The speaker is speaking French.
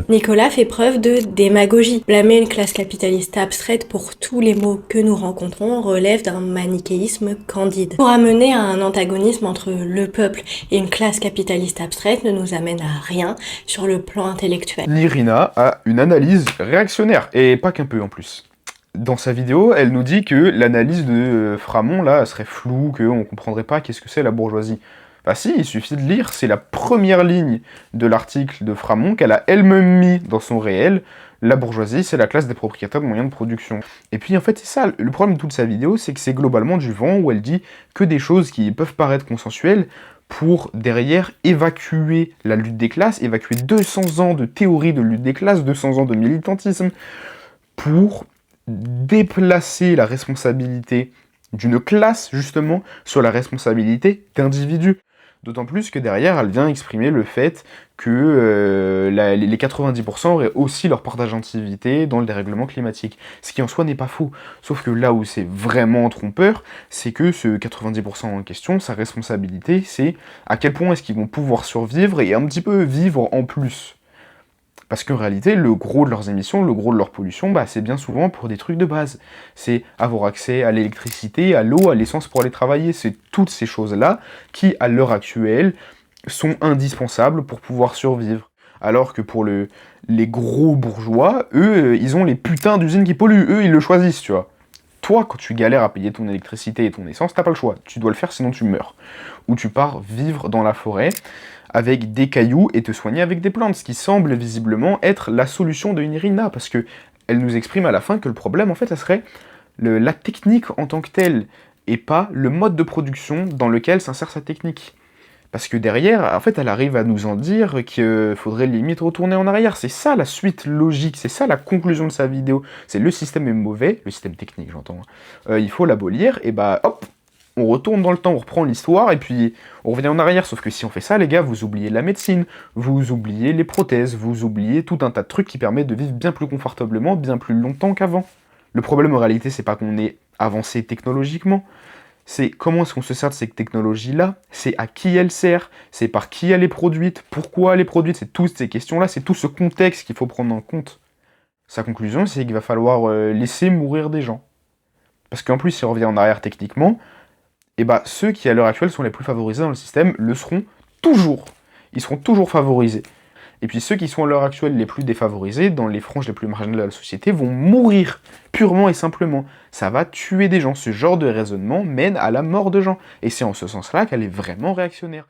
Nicolas fait preuve de démagogie. Blâmer une classe capitaliste abstraite pour tous les maux que nous rencontrons relève d'un manichéisme candide. Pour amener à un antagonisme entre le peuple et une classe capitaliste abstraite ne nous amène à rien sur le plan intellectuel. L'Irina a une analyse réactionnaire, et pas qu'un peu en plus. Dans sa vidéo, elle nous dit que l'analyse de Framont, là, serait floue, qu'on comprendrait pas qu'est-ce que c'est la bourgeoisie. Bah si, il suffit de lire, c'est la première ligne de l'article de Framont qu'elle a elle-même mis dans son réel. La bourgeoisie, c'est la classe des propriétaires de moyens de production. Et puis en fait, c'est ça, le problème de toute sa vidéo, c'est que c'est globalement du vent où elle dit que des choses qui peuvent paraître consensuelles pour derrière évacuer la lutte des classes, évacuer 200 ans de théorie de lutte des classes, 200 ans de militantisme, pour déplacer la responsabilité d'une classe, justement, sur la responsabilité d'individus. D'autant plus que derrière, elle vient exprimer le fait que les 90% auraient aussi leur part d'agentivité dans le dérèglement climatique. Ce qui en soi n'est pas faux. Sauf que là où c'est vraiment trompeur, c'est que ce 90% en question, sa responsabilité, c'est à quel point est-ce qu'ils vont pouvoir survivre et un petit peu vivre en plus. Parce qu'en réalité, le gros de leurs émissions, le gros de leur pollution, bah, c'est bien souvent pour des trucs de base. C'est avoir accès à l'électricité, à l'eau, à l'essence pour aller travailler. C'est toutes ces choses-là qui, à l'heure actuelle, sont indispensables pour pouvoir survivre. Alors que pour les gros bourgeois, eux, ils ont les putains d'usines qui polluent. Eux, ils le choisissent, tu vois. Toi, quand tu galères à payer ton électricité et ton essence, t'as pas le choix. Tu dois le faire, sinon tu meurs. Ou tu pars vivre dans la forêt avec des cailloux et te soigner avec des plantes, ce qui semble visiblement être la solution de Irina, parce que elle nous exprime à la fin que le problème, en fait, ça serait la technique en tant que telle, et pas le mode de production dans lequel s'insère sa technique. Parce que derrière, en fait, elle arrive à nous en dire qu'il faudrait limite retourner en arrière. C'est ça la suite logique, c'est ça la conclusion de sa vidéo. C'est le système est mauvais, le système technique j'entends, il faut l'abolir, et bah hop, on retourne dans le temps, on reprend l'histoire, et puis on revient en arrière. Sauf que si on fait ça, les gars, vous oubliez la médecine, vous oubliez les prothèses, vous oubliez tout un tas de trucs qui permettent de vivre bien plus confortablement, bien plus longtemps qu'avant. Le problème en réalité, c'est pas qu'on est avancé technologiquement, c'est comment est-ce qu'on se sert de cette technologie-là, c'est à qui elle sert, c'est par qui elle est produite, pourquoi elle est produite, c'est toutes ces questions-là, c'est tout ce contexte qu'il faut prendre en compte. Sa conclusion, c'est qu'il va falloir laisser mourir des gens. Parce qu'en plus, si on revient en arrière techniquement, et bah ceux qui à l'heure actuelle sont les plus favorisés dans le système le seront toujours. Ils seront toujours favorisés. Et puis ceux qui sont à l'heure actuelle les plus défavorisés, dans les franges les plus marginales de la société, vont mourir, purement et simplement. Ça va tuer des gens. Ce genre de raisonnement mène à la mort de gens. Et c'est en ce sens-là qu'elle est vraiment réactionnaire.